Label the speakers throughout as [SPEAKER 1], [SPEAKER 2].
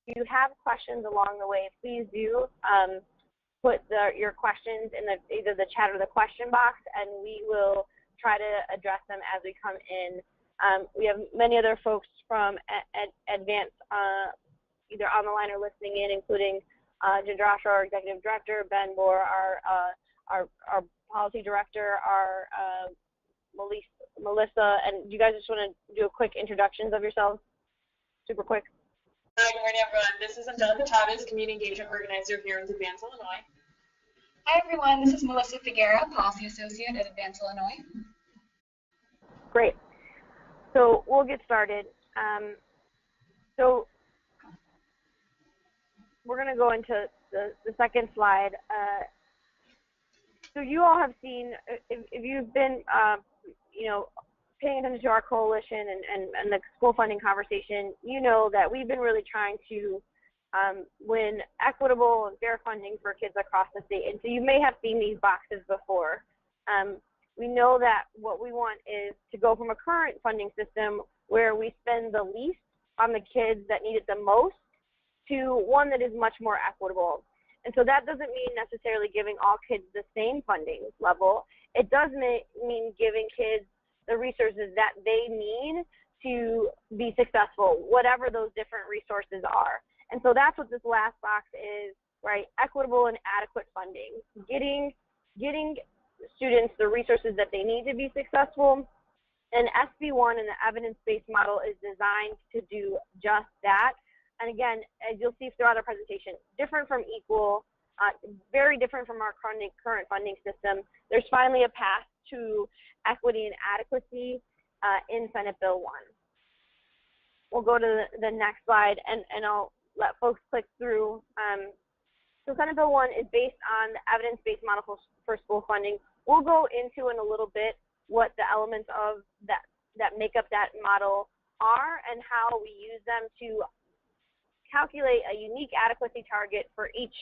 [SPEAKER 1] If you have questions along the way, please do put your questions in either the chat or the question box, and we will try to address them as we come in. We have many other folks from Advance either on the line or listening in, including Jandrasha, our Executive Director, Ben Moore, our Policy Director, our Melissa, and do you guys just want to do a quick introductions of yourselves? Super quick.
[SPEAKER 2] Hi, good morning, everyone. This is Untitled Chapter, Community Engagement Organizer here in Advance, Illinois.
[SPEAKER 3] Hi, everyone. This is Melissa Figuera, Policy Associate at Advance, Illinois.
[SPEAKER 1] Great. So we'll get started. So we're going to go into the second slide. So you all have seen, if you've been, paying attention to our coalition and the school funding conversation, you know that we've been really trying to win equitable and fair funding for kids across the state. And so you may have seen these boxes before. We know that what we want is to go from a current funding system where we spend the least on the kids that need it the most to one that is much more equitable. And so that doesn't mean necessarily giving all kids the same funding level. It does mean giving kids the resources that they need to be successful, whatever those different resources are. And so that's what this last box is, right? Equitable and adequate funding, getting students the resources that they need to be successful. And SB1 and the evidence-based model is designed to do just that. And again, as you'll see throughout our presentation, different from Equal, very different from our current funding system. There's finally a path to equity and adequacy in Senate Bill 1. We'll go to the next slide, and I'll let folks click through. So Senate Bill 1 is based on the evidence-based model for school funding. We'll go into in a little bit what the elements of that make up that model are and how we use them to calculate a unique adequacy target for each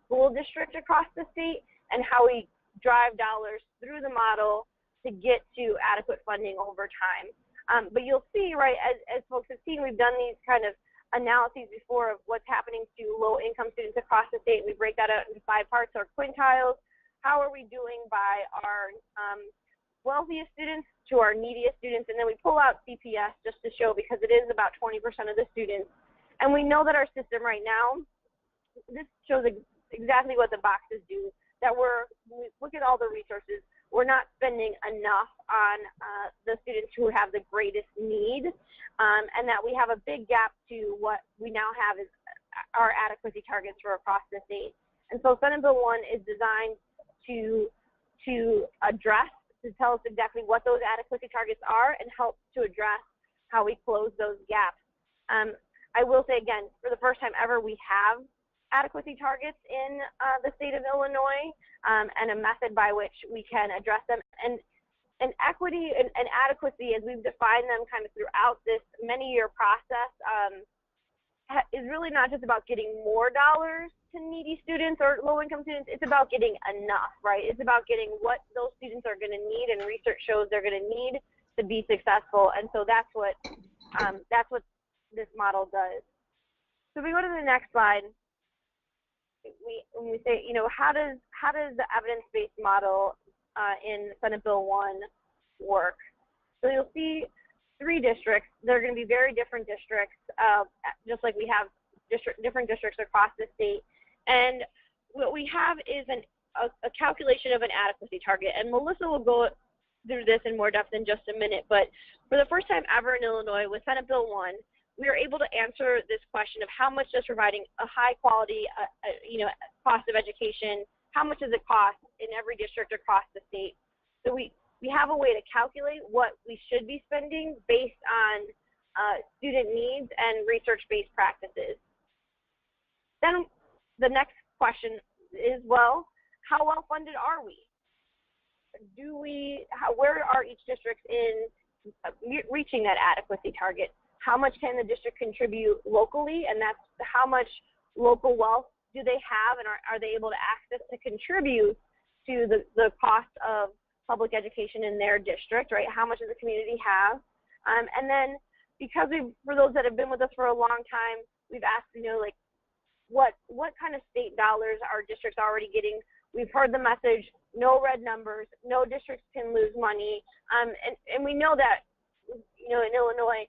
[SPEAKER 1] school district across the state, and how we drive dollars through the model to get to adequate funding over time. But you'll see, right, as folks have seen, we've done these kind of analyses before of what's happening to low-income students across the state. We break that out into 5 parts, our quintiles. How are we doing by our wealthiest students to our neediest students? And then we pull out CPS just to show, because it is about 20% of the students. And we know that our system right now, this shows exactly what the boxes do, that when we look at all the resources, we're not spending enough on the students who have the greatest need, and that we have a big gap to what we now have is our adequacy targets for across the state. And so Senate Bill 1 is designed to address, to tell us exactly what those adequacy targets are and help to address how we close those gaps. I will say again, for the first time ever, we have adequacy targets in the state of Illinois, and a method by which we can address them. And equity and adequacy, as we've defined them kind of throughout this many-year process, is really not just about getting more dollars to needy students or low-income students. It's about getting enough, right? It's about getting what those students are going to need, and research shows they're going to need to be successful. And so that's what this model does. So we go to the next slide. When we say, how does the evidence-based model in Senate Bill 1 work? So you'll see 3 districts. They're going to be very different districts, just like we have different districts across the state. And what we have is a calculation of an adequacy target. And Melissa will go through this in more depth in just a minute. But for the first time ever in Illinois with Senate Bill 1, we are able to answer this question of how much does providing a high quality, cost of education, how much does it cost in every district across the state? So we have a way to calculate what we should be spending based on student needs and research-based practices. Then the next question is, well, how well funded are we? Where are each districts in reaching that adequacy target? How much can the district contribute locally, and that's how much local wealth do they have, and are they able to access to contribute to the cost of public education in their district, right? How much does the community have? And then, because for those that have been with us for a long time, We've asked, like what kind of state dollars are districts already getting. We've heard the message, no red numbers, no districts can lose money. And we know that, in Illinois,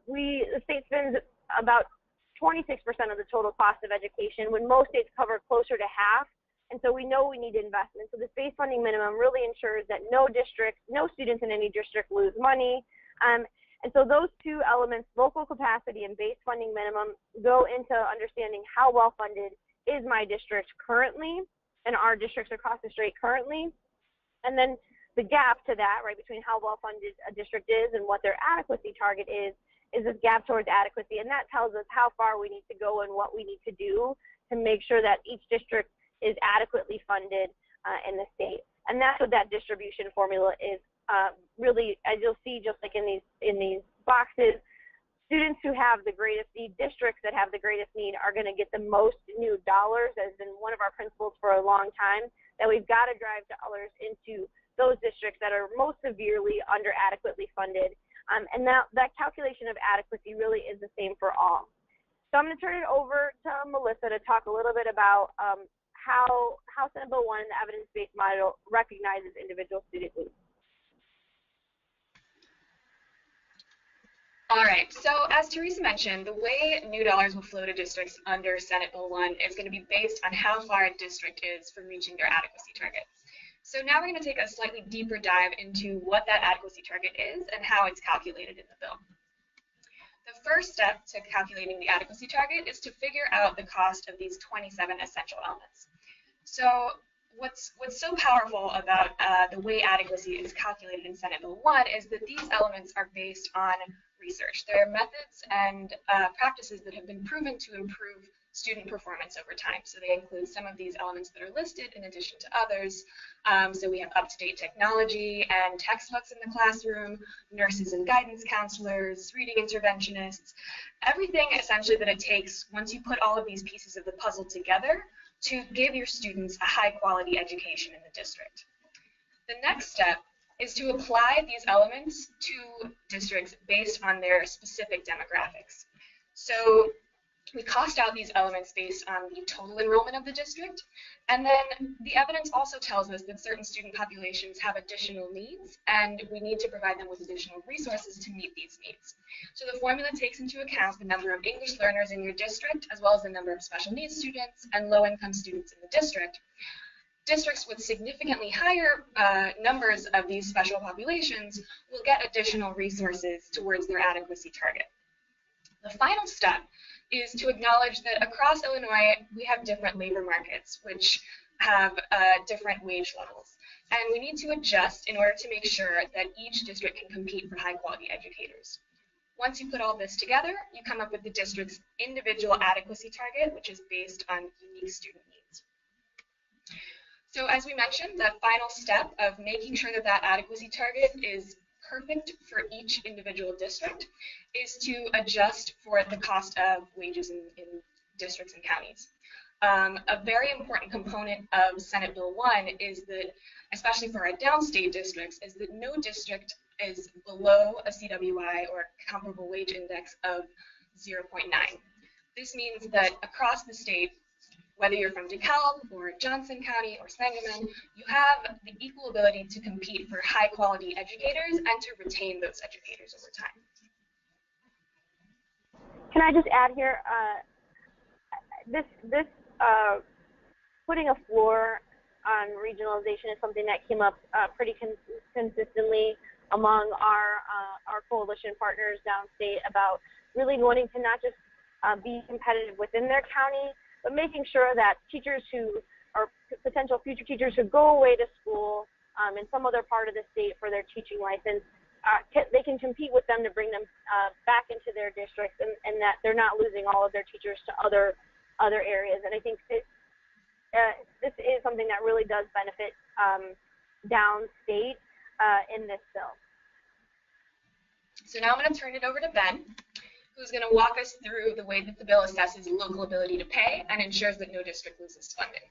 [SPEAKER 1] the state spends about 26% of the total cost of education, when most states cover closer to half. And so we know we need investment. So the base funding minimum really ensures that no students in any district lose money. And so those two elements, local capacity and base funding minimum, go into understanding how well funded is my district currently and our districts across the state currently. And then the gap to that, right, between how well funded a district is and what their adequacy target is this gap towards adequacy. And that tells us how far we need to go and what we need to do to make sure that each district is adequately funded in the state. And that's what that distribution formula is. Really, as you'll see, just like in these boxes, students who have the greatest need, districts that have the greatest need, are going to get the most new dollars. Has been one of our principles for a long time, that we've got to drive dollars into those districts that are most severely under adequately funded. And that calculation of adequacy really is the same for all. So I'm going to turn it over to Melissa to talk a little bit about how Senate Bill 1 and the evidence-based model recognizes individual student needs.
[SPEAKER 3] All right, so as Teresa mentioned, the way new dollars will flow to districts under Senate Bill 1 is going to be based on how far a district is from reaching their adequacy target. So now we're going to take a slightly deeper dive into what that adequacy target is and how it's calculated in the bill. The first step to calculating the adequacy target is to figure out the cost of these 27 essential elements. So what's so powerful about the way adequacy is calculated in Senate Bill 1 is that these elements are based on research. They're methods and practices that have been proven to improve student performance over time. So they include some of these elements that are listed in addition to others. So we have up-to-date technology and textbooks in the classroom, nurses and guidance counselors, reading interventionists, everything essentially that it takes once you put all of these pieces of the puzzle together to give your students a high-quality education in the district. The next step is to apply these elements to districts based on their specific demographics. So we cost out these elements based on the total enrollment of the district, and then the evidence also tells us that certain student populations have additional needs, and we need to provide them with additional resources to meet these needs. So the formula takes into account the number of English learners in your district, as well as the number of special needs students and low-income students in the district. Districts with significantly higher numbers of these special populations will get additional resources towards their adequacy target. The final step is to acknowledge that across Illinois, we have different labor markets, which have different wage levels. And we need to adjust in order to make sure that each district can compete for high-quality educators. Once you put all this together, you come up with the district's individual adequacy target, which is based on unique student needs. So as we mentioned, the final step of making sure that that adequacy target is perfect for each individual district is to adjust for the cost of wages in districts and counties. A very important component of Senate Bill 1 is that, especially for our downstate districts, is that no district is below a CWI or comparable wage index of 0.9. This means that across the state, whether you're from DeKalb or Johnson County or Sangamon, you have the equal ability to compete for high quality educators and to retain those educators over time.
[SPEAKER 1] Can I just add here, putting a floor on regionalization is something that came up pretty consistently among our coalition partners downstate about really wanting to not just be competitive within their county, but making sure that teachers who are potential future teachers who go away to school in some other part of the state for their teaching license, they can compete with them to bring them back into their districts, and that they're not losing all of their teachers to other areas. And I think this is something that really does benefit downstate in this bill.
[SPEAKER 3] So now I'm going to turn it over to Ben, who's going to walk us through the way that the bill assesses local ability to pay and ensures that no district loses funding.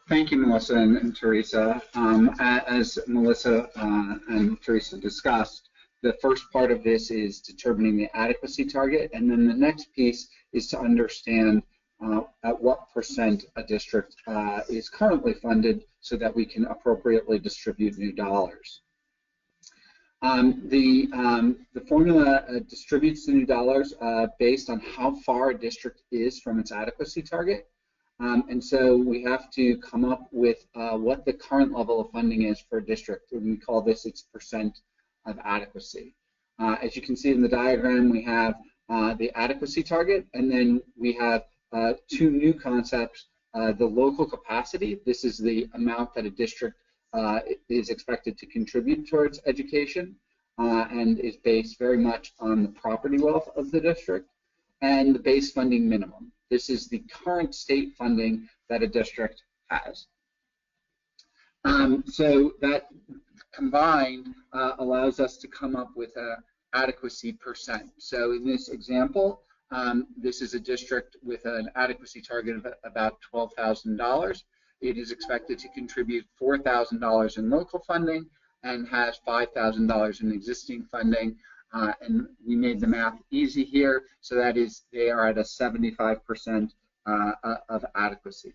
[SPEAKER 4] Thank you, Melissa and Teresa. As Melissa and Teresa discussed, the first part of this is determining the adequacy target, and then the next piece is to understand at what percent a district is currently funded so that we can appropriately distribute new dollars. The formula distributes the new dollars based on how far a district is from its adequacy target. And so we have to come up with what the current level of funding is for a district, and we call this its percent of adequacy. As you can see in the diagram, we have the adequacy target, and then we have two new concepts, the local capacity. This is the amount that a district is expected to contribute towards education and is based very much on the property wealth of the district, and the base funding minimum. This is the current state funding that a district has. So that combined allows us to come up with an adequacy percent. So in this example, this is a district with an adequacy target of about $12,000. It is expected to contribute $4,000 in local funding and has $5,000 in existing funding. And we made the math easy here, so that is they are at a 75% of adequacy.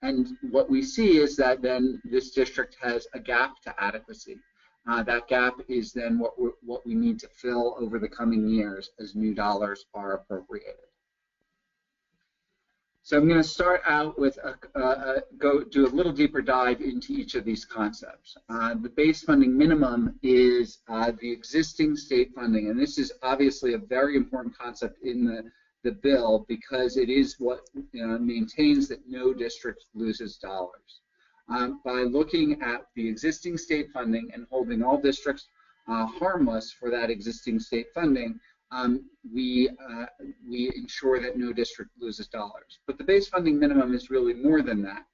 [SPEAKER 4] And what we see is that then this district has a gap to adequacy. That gap is then what we need to fill over the coming years as new dollars are appropriated. So I'm going to start out with go do a little deeper dive into each of these concepts. The base funding minimum is the existing state funding, and this is obviously a very important concept in the bill because it is what maintains that no district loses dollars. By looking at the existing state funding and holding all districts harmless for that existing state funding, we ensure that no district loses dollars. But the base funding minimum is really more than that.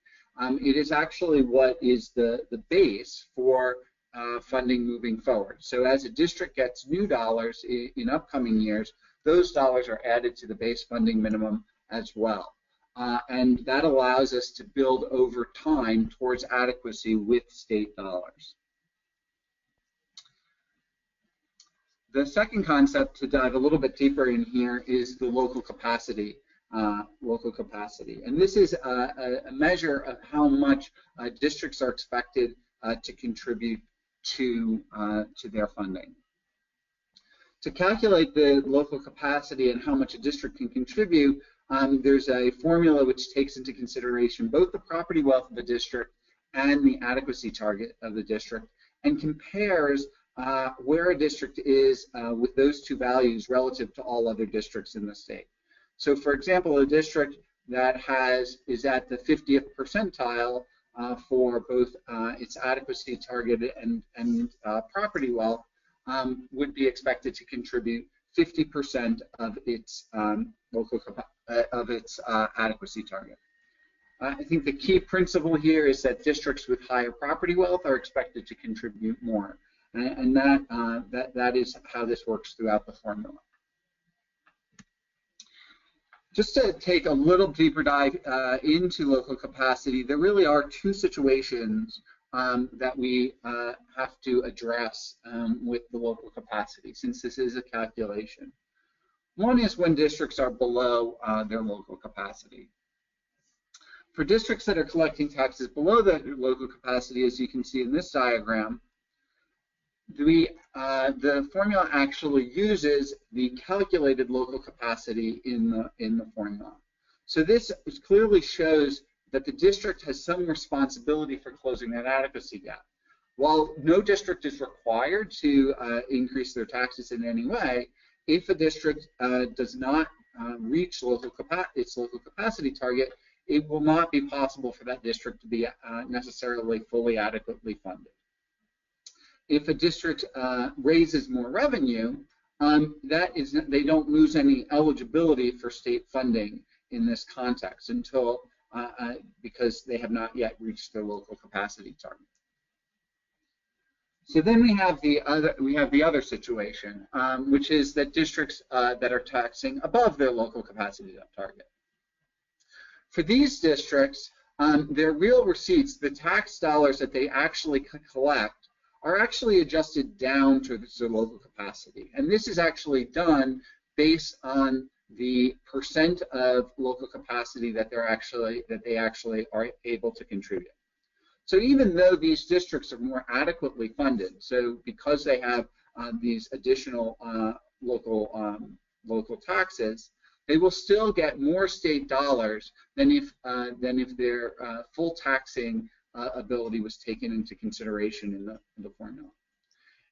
[SPEAKER 4] It is actually what is the base for funding moving forward. So as a district gets new dollars in upcoming years, those dollars are added to the base funding minimum as well. And that allows us to build over time towards adequacy with state dollars. The second concept to dive a little bit deeper in here is the local capacity. And this is a measure of how much districts are expected to contribute to their funding. To calculate the local capacity and how much a district can contribute, there's a formula which takes into consideration both the property wealth of the district and the adequacy target of the district, and compares where a district is with those two values relative to all other districts in the state. So for example, a district that is at the 50th percentile for both its adequacy target and property wealth would be expected to contribute 50% of its adequacy target. I think the key principle here is that districts with higher property wealth are expected to contribute more, and that is how this works throughout the formula. Just to take a little deeper dive into local capacity, there really are two situations that we have to address with the local capacity, since this is a calculation. One is when districts are below their local capacity. For districts that are collecting taxes below their local capacity, as you can see in this diagram, the formula actually uses the calculated local capacity in the formula. So this clearly shows that the district has some responsibility for closing that adequacy gap. While no district is required to increase their taxes in any way, if a district does not reach its local capacity target, it will not be possible for that district to be necessarily fully adequately funded. If a district raises more revenue, they don't lose any eligibility for state funding in this context until because they have not yet reached their local capacity target. So then we have the other situation, which is that districts that are taxing above their local capacity target. For these districts, their real receipts, the tax dollars that they actually collect, are actually adjusted down to the local capacity. And this is actually done based on the percent of local capacity that they actually are able to contribute. So even though these districts are more adequately funded, so because they have these additional local taxes, they will still get more state dollars than if their full taxing ability was taken into consideration in the formula.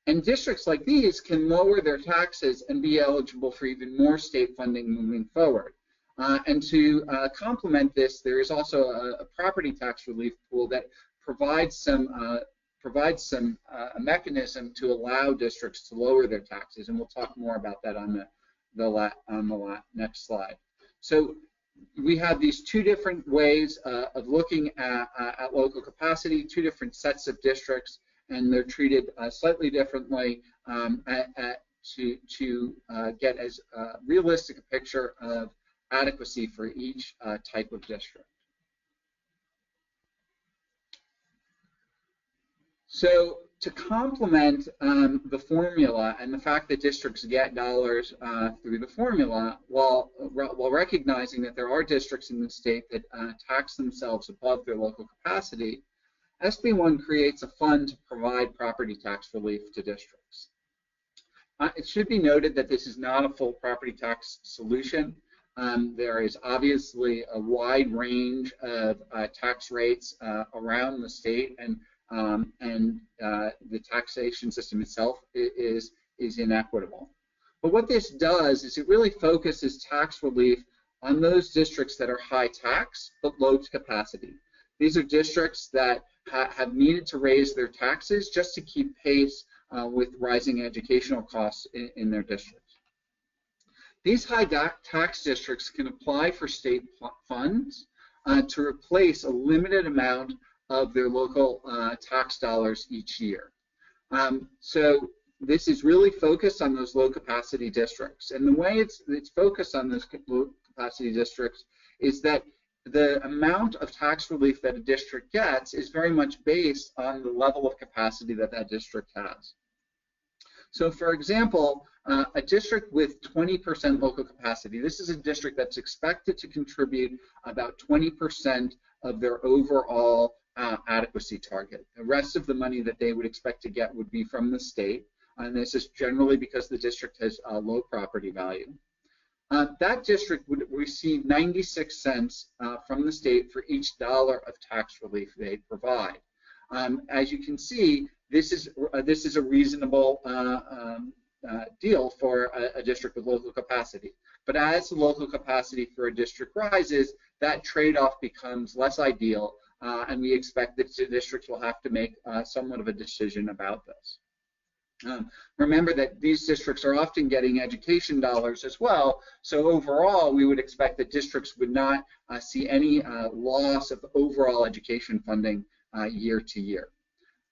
[SPEAKER 4] And districts like these can lower their taxes and be eligible for even more state funding moving forward. And to complement this, there is also a property tax relief pool that provides a mechanism to allow districts to lower their taxes, and we'll talk more about that on the next slide. So we have these two different ways of looking at local capacity, two different sets of districts, and they're treated slightly differently to get as realistic a picture of adequacy for each type of district. So to complement the formula and the fact that districts get dollars through the formula, while recognizing that there are districts in the state that tax themselves above their local capacity, SB1 creates a fund to provide property tax relief to districts. It should be noted that this is not a full property tax solution. There is obviously a wide range of tax rates around the state, and the taxation system itself is inequitable. But what this does is it really focuses tax relief on those districts that are high tax but low capacity. These are districts that have needed to raise their taxes just to keep pace with rising educational costs in their districts. These high tax districts can apply for state funds to replace a limited amount of their local tax dollars each year. So this is really focused on those low capacity districts. And the way it's focused on those low capacity districts is that the amount of tax relief that a district gets is very much based on the level of capacity that that district has. So for example, a district with 20% local capacity, this is a district that's expected to contribute about 20% of their overall adequacy target. The rest of the money that they would expect to get would be from the state, and this is generally because the district has low property value. That district would receive 96 cents from the state for each dollar of tax relief they provide. As you can see, this is a reasonable deal for a district with local capacity. But as the local capacity for a district rises, that trade-off becomes less ideal, and we expect that the districts will have to make somewhat of a decision about this. Remember that these districts are often getting education dollars as well, so overall we would expect that districts would not see any loss of overall education funding year to year.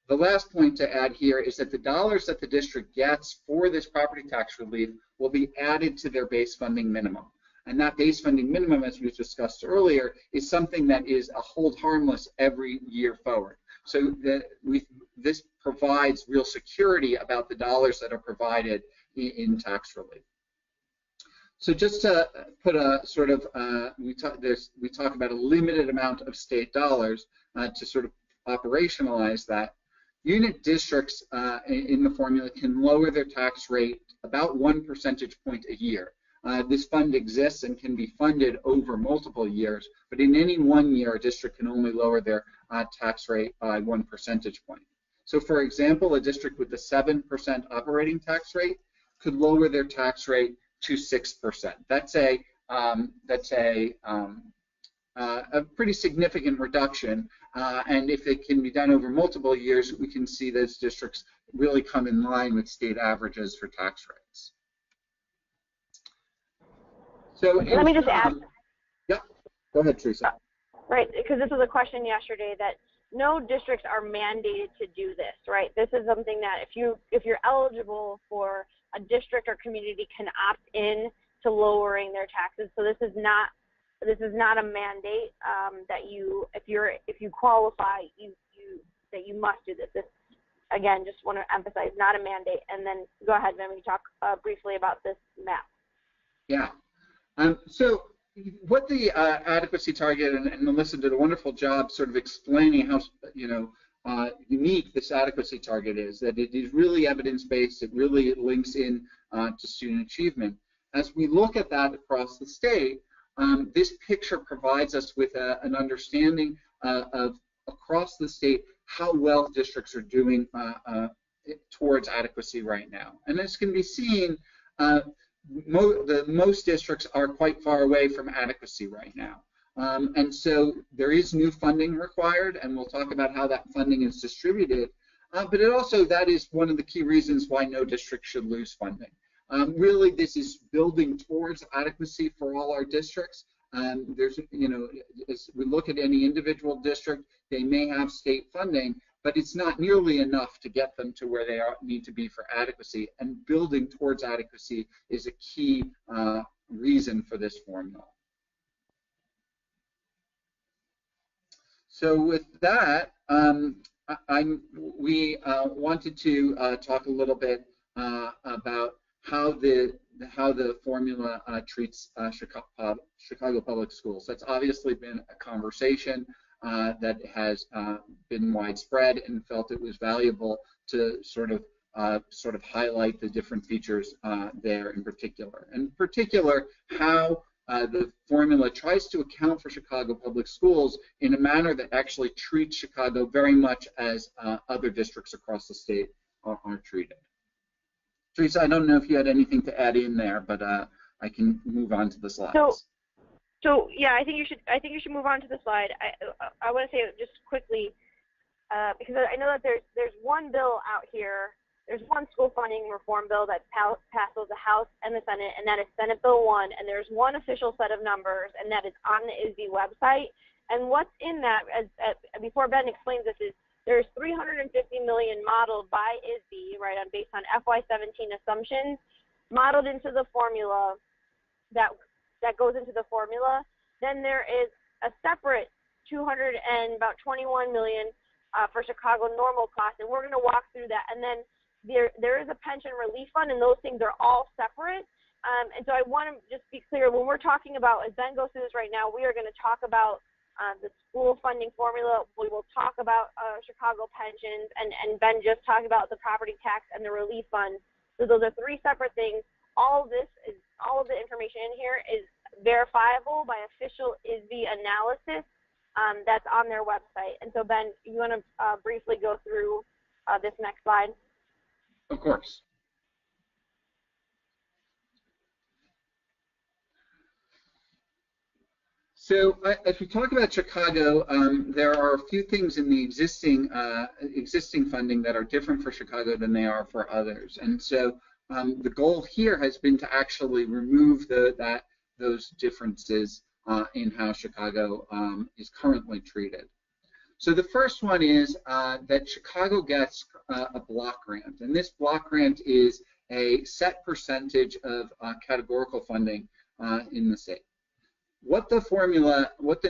[SPEAKER 4] The last point to add here is that the dollars that the district gets for this property tax relief will be added to their base funding minimum. And that base funding minimum, as we discussed earlier, is something that is a hold harmless every year forward. So this provides real security about the dollars that are provided in tax relief. So just to put a sort of, we talk about a limited amount of state dollars to sort of operationalize that. Unit districts in the formula can lower their tax rate about 1 percentage point a year. This fund exists and can be funded over multiple years, but in any 1 year, a district can only lower their tax rate by 1 percentage point. So for example, a district with a 7% operating tax rate could lower their tax rate to 6%. That's a pretty significant reduction, and if it can be done over multiple years, we can see those districts really come in line with state averages for tax rates. So
[SPEAKER 1] let me just add.
[SPEAKER 4] Yeah, go ahead, Teresa.
[SPEAKER 1] Right, because this was a question yesterday that no districts are mandated to do this, right? This is something that if you're eligible for a district or community can opt in to lowering their taxes. So this is not a mandate that if you qualify that you must do this. again, just want to emphasize, not a mandate. And then go ahead, then we can talk briefly about this map.
[SPEAKER 4] Yeah. So what the adequacy target, and Melissa did a wonderful job sort of explaining how, unique this adequacy target is, that it is really evidence-based, it really links in to student achievement. As we look at that across the state, this picture provides us with an understanding of across the state how well districts are doing towards adequacy right now. And as can be seen, most districts are quite far away from adequacy right now. And so there is new funding required, and we'll talk about how that funding is distributed. But it also, that is one of the key reasons why no district should lose funding. Really, this is building towards adequacy for all our districts. There's, as we look at any individual district, they may have state funding, but it's not nearly enough to get them to where they need to be for adequacy. And building towards adequacy is a key reason for this formula. So with that, we wanted to talk a little bit about how the formula treats Chicago Public Schools. That's obviously been a conversation that has been widespread, and felt it was valuable to sort of highlight the different features there in particular. In particular, how the formula tries to account for Chicago Public Schools in a manner that actually treats Chicago very much as other districts across the state are treated. Teresa, I don't know if you had anything to add in there, but I can move on to the slides.
[SPEAKER 1] So yeah, I think you should move on to the slide. I want to say just quickly because I know that there's one bill out here. There's one school funding reform bill that passed the House and the Senate, and that is Senate Bill 1. And there's one official set of numbers, and that is on the ISB website. And what's in that, before Ben explains this, is there's $350 million modeled by ISB, right, based on FY17 assumptions, modeled into the formula that goes into the formula. Then there is a separate about $21 million for Chicago normal costs, and we're going to walk through that. And then there is a pension relief fund, and those things are all separate. And so I want to just be clear, when we're talking about, as Ben goes through this right now, we are going to talk about the school funding formula. We will talk about Chicago pensions, and Ben just talked about the property tax and the relief fund. So those are three separate things. All of the information in here is verifiable by official ISB analysis that's on their website. And so Ben, you want to briefly go through this next slide?
[SPEAKER 4] Of course. So as we talk about Chicago, there are a few things in the existing funding that are different for Chicago than they are for others. And so the goal here has been to actually remove those differences in how Chicago is currently treated. So the first one is that Chicago gets a block grant, and this block grant is a set percentage of categorical funding in the state. What the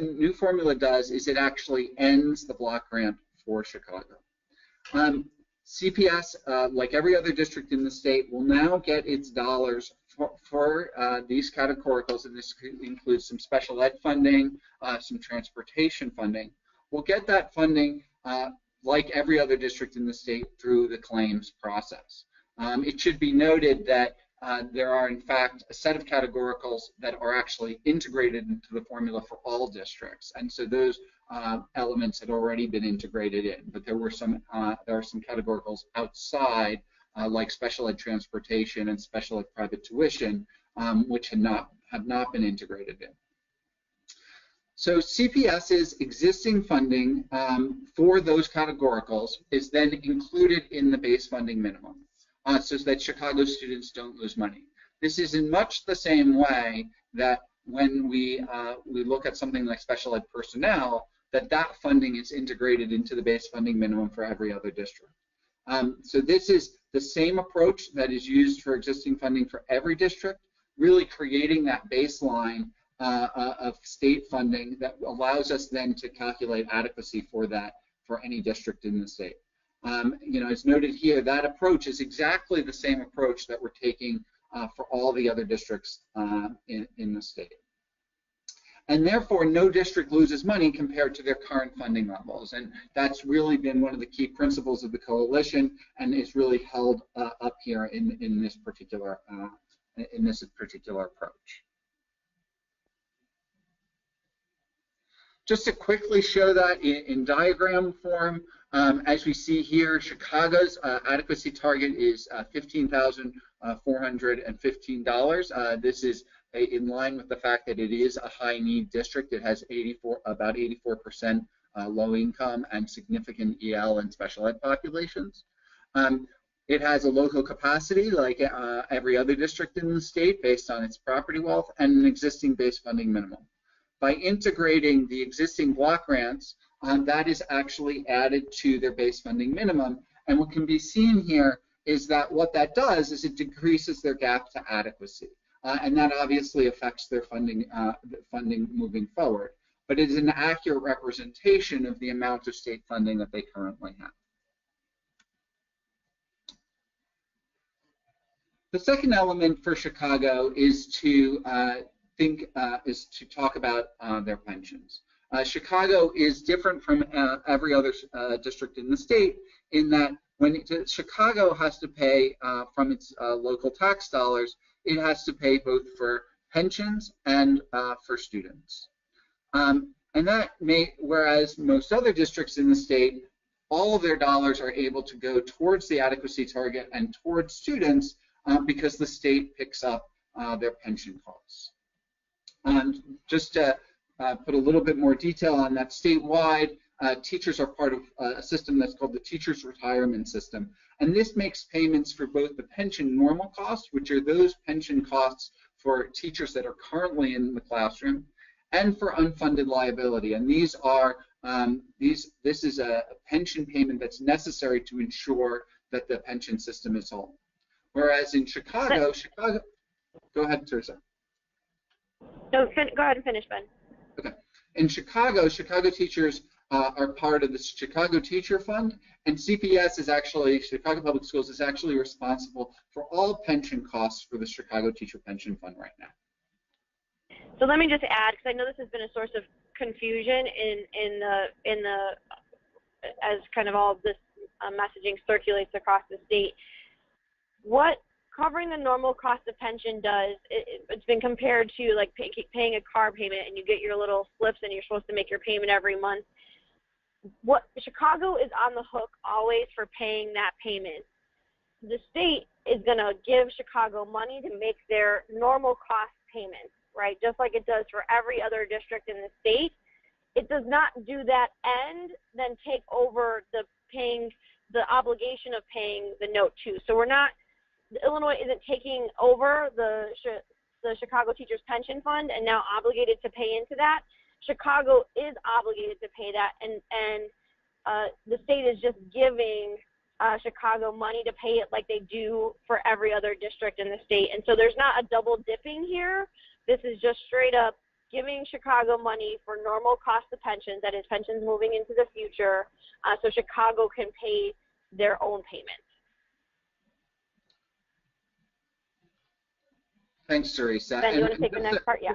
[SPEAKER 4] new formula does is it actually ends the block grant for Chicago. CPS, like every other district in the state, will now get its dollars for these categoricals, and this includes some special ed funding, some transportation funding. We'll get that funding, like every other district in the state, through the claims process. It should be noted that there are, in fact, a set of categoricals that are actually integrated into the formula for all districts, and so those elements had already been integrated in. But there are some categoricals outside, like special ed transportation and special ed private tuition, which have not been integrated in. So CPS's existing funding for those categoricals is then included in the base funding minimum, so that Chicago students don't lose money. This is in much the same way that when we look at something like special ed personnel, that funding is integrated into the base funding minimum for every other district. So this is the same approach that is used for existing funding for every district, really creating that baseline of state funding that allows us then to calculate adequacy for that for any district in the state. As noted here, that approach is exactly the same approach that we're taking for all the other districts in the state. And therefore, no district loses money compared to their current funding levels. And that's really been one of the key principles of the coalition, and is really held up here in this particular approach. Just to quickly show that in diagram form, as we see here, Chicago's adequacy target is $15,415. This is in line with the fact that it is a high-need district. It has about 84% low income and significant EL and special ed populations. It has a local capacity like every other district in the state based on its property wealth, and an existing base funding minimum. By integrating the existing block grants, that is actually added to their base funding minimum. And what can be seen here is that what that does is it decreases their gap to adequacy. And that obviously affects their funding moving forward. But it is an accurate representation of the amount of state funding that they currently have. The second element for Chicago is to talk about their pensions. Chicago is different from every other district in the state in that when Chicago has to pay from its local tax dollars, it has to pay both for pensions and for students. And that whereas most other districts in the state, all of their dollars are able to go towards the adequacy target and towards students because the state picks up their pension costs. And just to put a little bit more detail on that, statewide, teachers are part of a system that's called the Teachers Retirement System. And this makes payments for both the pension normal costs, which are those pension costs for teachers that are currently in the classroom, and for unfunded liability. And these are this is a pension payment that's necessary to ensure that the pension system is whole. Whereas in Chicago, go ahead, Teresa.
[SPEAKER 1] No, go ahead and finish, Ben.
[SPEAKER 4] Okay. In Chicago teachers are part of the Chicago Teacher Fund, and CPS is actually, Chicago Public Schools is actually responsible for all pension costs for the Chicago Teacher Pension Fund right now.
[SPEAKER 1] So let me just add, because I know this has been a source of confusion as kind of all this messaging circulates across the state. What covering the normal cost of pension does, it's been compared to like paying a car payment, and you get your little slips and you're supposed to make your payment every month. What Chicago is on the hook always for paying that payment. The state is going to give Chicago money to make their normal cost payments, right? Just like it does for every other district in the state. It does not do that and then take over the obligation of paying the note too. So Illinois isn't taking over the Chicago Teachers Pension Fund and now obligated to pay into that. Chicago is obligated to pay that, and the state is just giving Chicago money to pay it like they do for every other district in the state. And so there's not a double dipping here. This is just straight up giving Chicago money for normal cost of pensions, that is pensions moving into the future, so Chicago can pay their own payments.
[SPEAKER 4] Thanks, Teresa.
[SPEAKER 1] Ben, you want to take the next part? Yeah.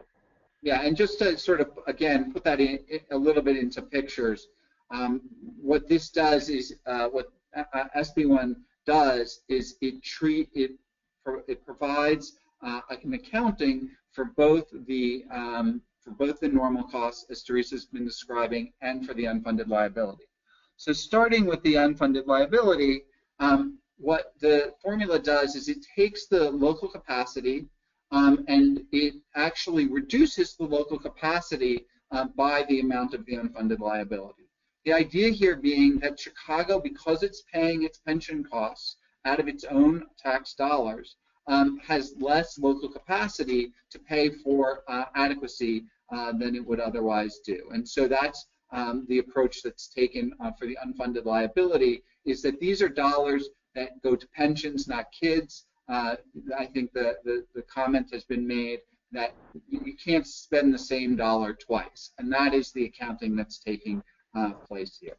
[SPEAKER 4] Yeah, and just to sort of, again, put that in a little bit into pictures, what this does is, what SB1 does is it provides an accounting for both the normal costs, as Teresa's been describing, and for the unfunded liability. So starting with the unfunded liability, what the formula does is it takes the local capacity and it actually reduces the local capacity by the amount of the unfunded liability. The idea here being that Chicago, because it's paying its pension costs out of its own tax dollars, has less local capacity to pay for adequacy than it would otherwise do. And so that's the approach that's taken for the unfunded liability, is that these are dollars that go to pensions, not kids. I think the comment has been made that you can't spend the same dollar twice, and that is the accounting that's taking place here.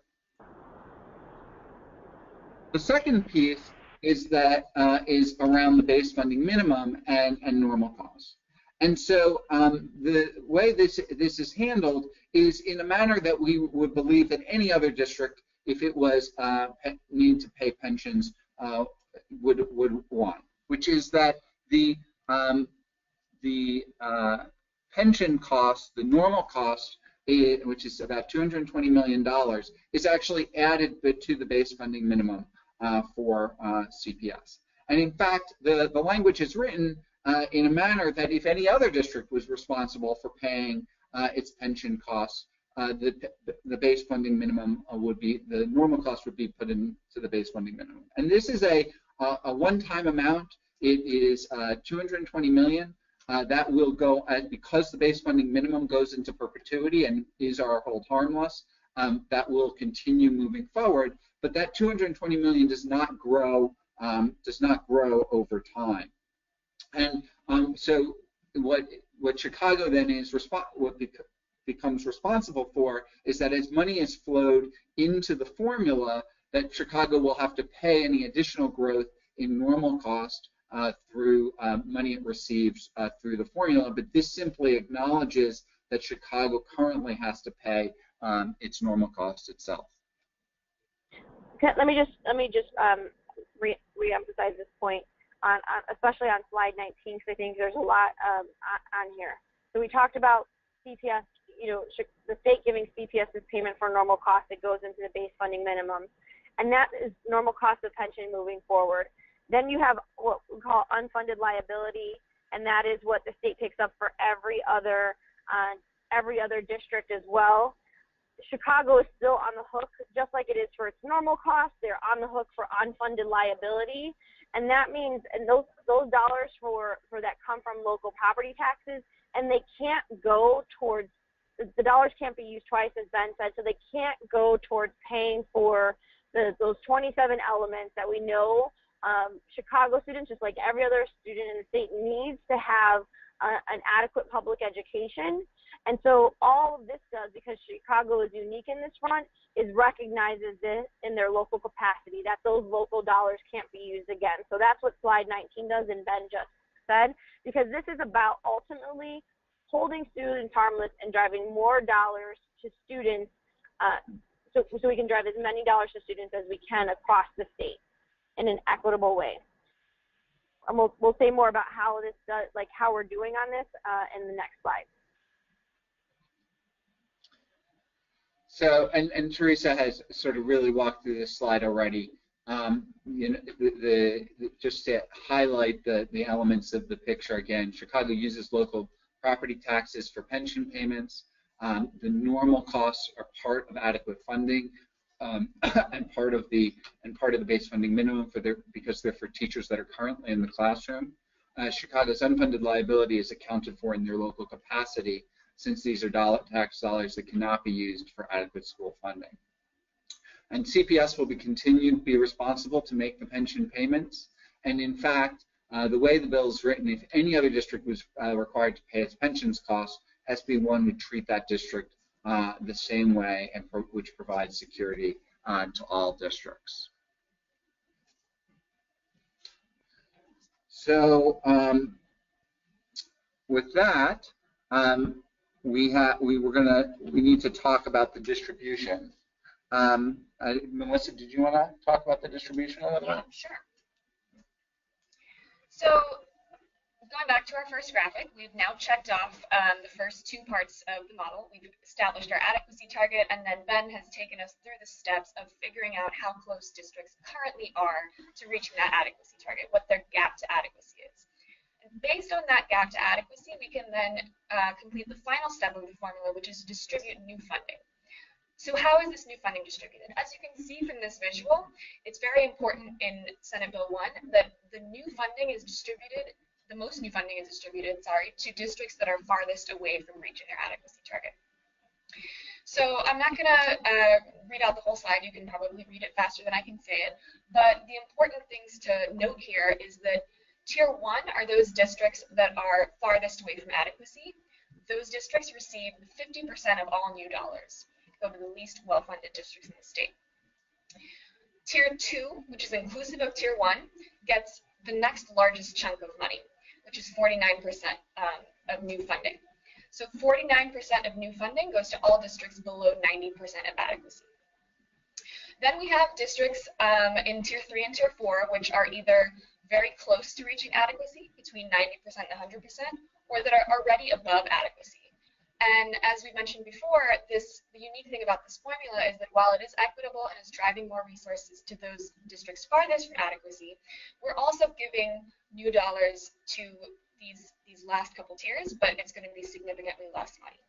[SPEAKER 4] The second piece is that is around the base funding minimum and normal cost. And so the way this is handled is in a manner that we would believe that any other district, if it was need to pay pensions, would want, which is that the pension cost, the normal cost, which is about $220 million, is actually added to the base funding minimum for CPS. And in fact, the language is written in a manner that if any other district was responsible for paying its pension costs, the base funding minimum would be, the normal cost would be put into the base funding minimum. And this is a one-time amount. It is $220 million. That will go, because the base funding minimum goes into perpetuity and is our hold harmless, that will continue moving forward. But that $220 million does not grow over time. And so what Chicago then is becomes responsible for is that as money is flowed into the formula, that Chicago will have to pay any additional growth in normal cost through money it receives through the formula. But this simply acknowledges that Chicago currently has to pay its normal cost itself.
[SPEAKER 1] Okay, let me just re-emphasize this point, especially on slide 19, because I think there's a lot on here. So we talked about CPS, the state giving CPS's payment for normal cost that goes into the base funding minimum, and that is normal cost of pension moving forward. Then you have what we call unfunded liability, and that is what the state picks up for every other district as well. Chicago is still on the hook, just like it is for its normal cost. They're on the hook for unfunded liability, and that means, and those dollars for that come from local property taxes, and they can't go towards, the dollars can't be used twice, as Ben said, so they can't go towards paying for those 27 elements that we know Chicago students, just like every other student in the state, needs to have an adequate public education. And so all of this does, because Chicago is unique in this front, is recognizes this in their local capacity, that those local dollars can't be used again. So that's what slide 19 does, and Ben just said, because this is about ultimately holding students harmless and driving more dollars to students, so we can drive as many dollars to students as we can across the state in an equitable way. And we'll say more about how this does, like how we're doing on this in the next slide.
[SPEAKER 4] So, and Teresa has sort of really walked through this slide already. Just to highlight the elements of the picture again, Chicago uses local property taxes for pension payments. The normal costs are part of adequate funding and part of the base funding minimum because they're for teachers that are currently in the classroom. Chicago's unfunded liability is accounted for in their local capacity, since these are tax dollars that cannot be used for adequate school funding. And CPS will continue to be responsible to make the pension payments. And in fact, the way the bill is written, if any other district was required to pay its pensions costs, SB1 would treat that district the same way, and which provides security to all districts. So with that, we need to talk about the distribution. Melissa, did you want to talk about the distribution a little bit?
[SPEAKER 3] Sure. So going back to our first graphic, we've now checked off the first two parts of the model. We've established our adequacy target, and then Ben has taken us through the steps of figuring out how close districts currently are to reaching that adequacy target, what their gap to adequacy is. Based on that gap to adequacy, we can then complete the final step of the formula, which is distribute new funding. So how is this new funding distributed? As you can see from this visual, it's very important in Senate Bill 1 that the new funding is distributed, the most new funding is distributed, to districts that are farthest away from reaching their adequacy target. So I'm not going to read out the whole slide. You can probably read it faster than I can say it. But the important things to note here is that Tier 1 are those districts that are farthest away from adequacy. Those districts receive 50% of all new dollars, go to the least well-funded districts in the state. Tier 2, which is inclusive of Tier 1, gets the next largest chunk of money, which is 49% of new funding. So 49% of new funding goes to all districts below 90% of adequacy. Then we have districts in Tier 3 and Tier 4, which are either very close to reaching adequacy, between 90% and 100%, or that are already above adequacy. And as we mentioned before, the unique thing about this formula is that while it is equitable and is driving more resources to those districts farthest from adequacy, we're also giving new dollars to these last couple tiers, but it's going to be significantly less money.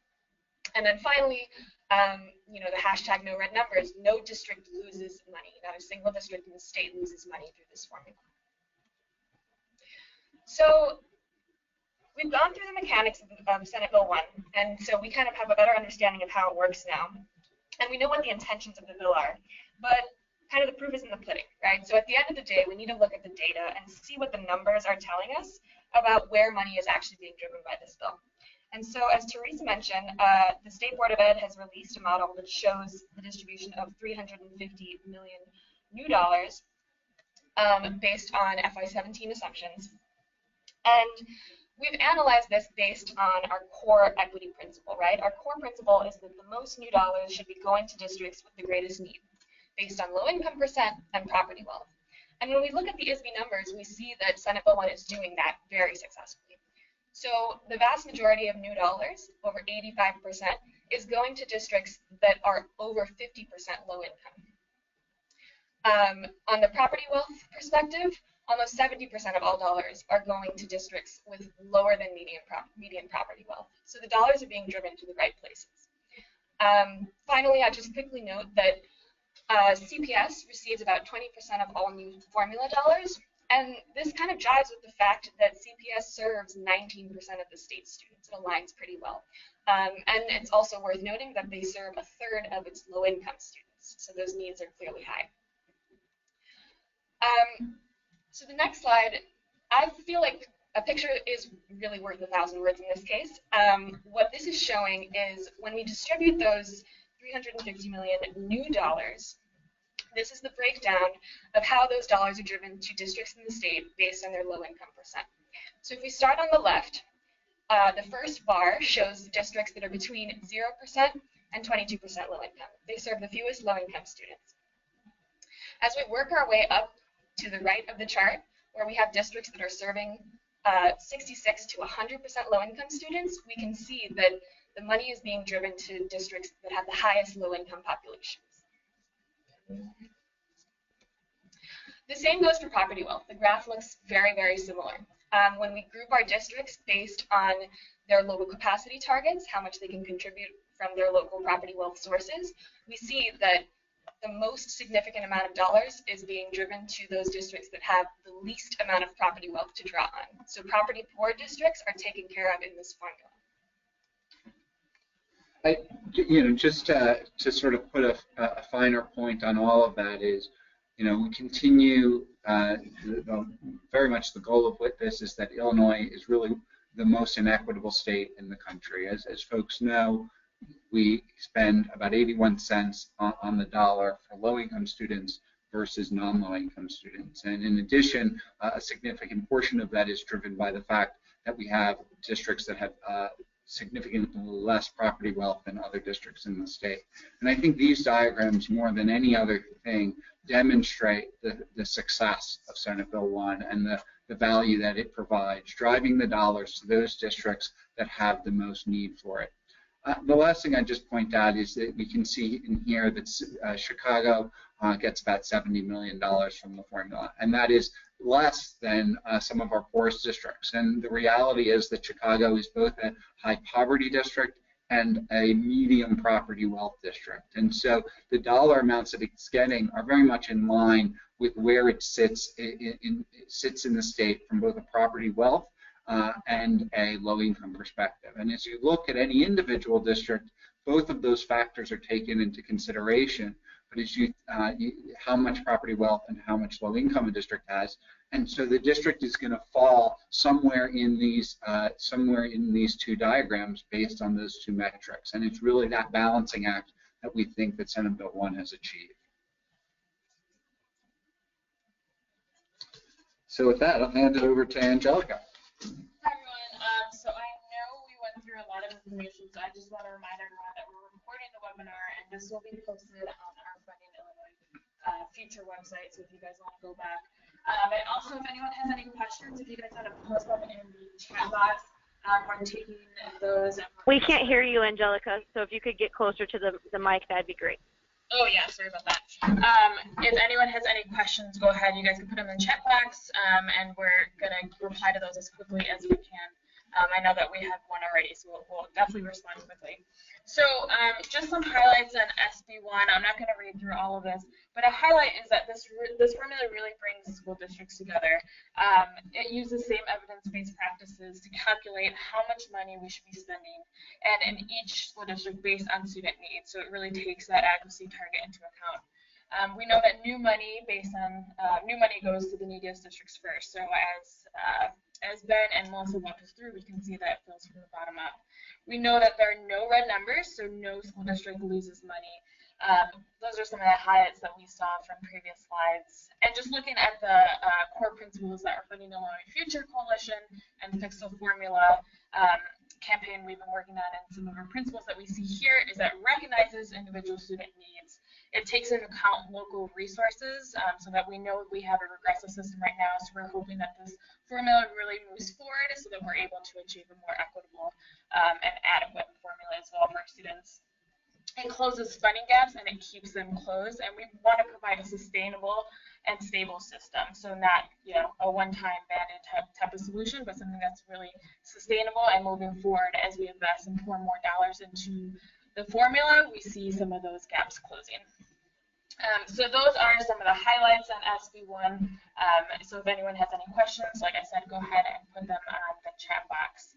[SPEAKER 3] And then finally, the hashtag no red numbers, no district loses money. Not a single district in the state loses money through this formula. So we've gone through the mechanics of Senate Bill 1, and so we kind of have a better understanding of how it works now. And we know what the intentions of the bill are, but kind of the proof is in the pudding, right? So at the end of the day, we need to look at the data and see what the numbers are telling us about where money is actually being driven by this bill. And so, as Teresa mentioned, the State Board of Ed has released a model that shows the distribution of $350 million new dollars based on FY17 assumptions. And we've analyzed this based on our core equity principle, right? Our core principle is that the most new dollars should be going to districts with the greatest need, based on low income percent and property wealth. And when we look at the SB numbers, we see that Senate Bill 1 is doing that very successfully. So the vast majority of new dollars, over 85%, is going to districts that are over 50% low income. On the property wealth perspective, almost 70% of all dollars are going to districts with lower than median property wealth. So the dollars are being driven to the right places. Finally, I'll just quickly note that CPS receives about 20% of all new formula dollars. And this kind of jives with the fact that CPS serves 19% of the state's students. It aligns pretty well. And it's also worth noting that they serve a third of its low-income students. So those needs are clearly high. So the next slide, I feel like a picture is really worth 1,000 words in this case. What this is showing is when we distribute those $350 million new dollars, this is the breakdown of how those dollars are driven to districts in the state based on their low income percent. So if we start on the left, the first bar shows districts that are between 0% and 22% low income. They serve the fewest low income students. As we work our way up to the right of the chart, where we have districts that are serving 66 to 100% low income students, we can see that the money is being driven to districts that have the highest low income populations. The same goes for property wealth. The graph looks very, very similar. When we group our districts based on their local capacity targets, how much they can contribute from their local property wealth sources, we see that the most significant amount of dollars is being driven to those districts that have the least amount of property wealth to draw on. So property poor districts are taken care of in this formula.
[SPEAKER 4] Just to sort of put a finer point on all of that is, we continue, very much the goal of this is that Illinois is really the most inequitable state in the country. As folks know, we spend about 81 cents on the dollar for low-income students versus non-low-income students. And in addition, a significant portion of that is driven by the fact that we have districts that have significantly less property wealth than other districts in the state. And I think these diagrams, more than any other thing, demonstrate the success of Senate Bill 1 and the value that it provides, driving the dollars to those districts that have the most need for it. The last thing I just point out is that we can see in here that Chicago gets about $70 million from the formula, and that is less than some of our poorest districts. And the reality is that Chicago is both a high poverty district and a medium property wealth district. And so the dollar amounts that it's getting are very much in line with where it sits in the state from both a property wealth and a low-income perspective. And as you look at any individual district, both of those factors are taken into consideration. But as how much property wealth and how much low-income a district has, and so the district is going to fall somewhere in these two diagrams based on those two metrics. And it's really that balancing act that we think that Senate Bill 1 has achieved. So with that, I'll hand it over to Angelica.
[SPEAKER 2] Hi everyone. So I know we went through a lot of information, so I just want to remind everyone that we're recording the webinar, and this will be posted on our Funding Illinois future website. So if you guys want to go back, and also if anyone has any questions, if you guys want to post them in the chat box, we're taking those.
[SPEAKER 1] We can't hear you, Angelica. So if you could get closer to the mic, that'd be great.
[SPEAKER 2] Oh yeah, sorry about that. If anyone has any questions, go ahead. You guys can put them in the chat box, and we're gonna reply to those as quickly as we can. I know that we have one already, so we'll definitely respond quickly. So just some highlights on SB1. I'm not going to read through all of this, but a highlight is that this formula really brings school districts together. It uses same evidence-based practices to calculate how much money we should be spending, and in each school district based on student needs. So it really takes that adequacy target into account. We know that new money goes to the neediest districts first. So as Ben and Melissa walked us through, we can see that it flows from the bottom up. We know that there are no red numbers, so no school district loses money. Those are some of the highlights that we saw from previous slides. And just looking at the core principles that are Funding Illinois Future Coalition and the Fixed Formula campaign we've been working on, and some of our principles that we see here is that recognizes individual student needs. It takes into account local resources so that we know we have a regressive system right now, so we're hoping that this formula really moves forward so that we're able to achieve a more equitable and adequate formula as well for our students. It closes funding gaps and it keeps them closed, and we want to provide a sustainable and stable system, so not a one-time banded type of solution, but something that's really sustainable and moving forward. As we invest and pour more dollars into the formula, we see some of those gaps closing. So those are some of the highlights on SB1. So if anyone has any questions, like I said, go ahead and put them on the chat box.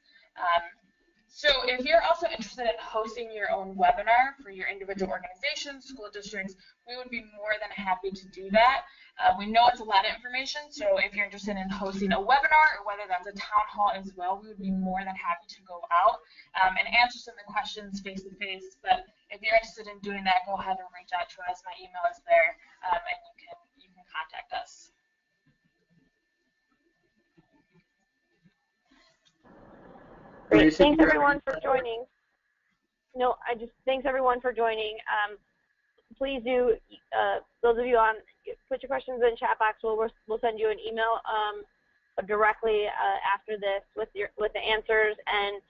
[SPEAKER 2] So if you're also interested in hosting your own webinar for your individual organizations, school districts, we would be more than happy to do that. We know it's a lot of information, so if you're interested in hosting a webinar, or whether that's a town hall as well, we would be more than happy to go out and answer some of the questions face-to-face. But if you're interested in doing that, go ahead and reach out to us. My email is there, and you can contact us.
[SPEAKER 1] Great. Thanks everyone for joining. Thanks everyone for joining. Please do, those of you on, put your questions in the chat box. We'll send you an email directly after this with the answers, and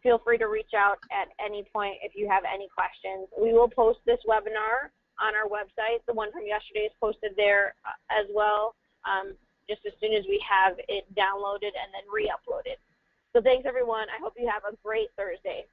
[SPEAKER 1] feel free to reach out at any point if you have any questions. We will post this webinar on our website. The one from yesterday is posted there as well, just as soon as we have it downloaded and then re-uploaded. So thanks everyone. I hope you have a great Thursday.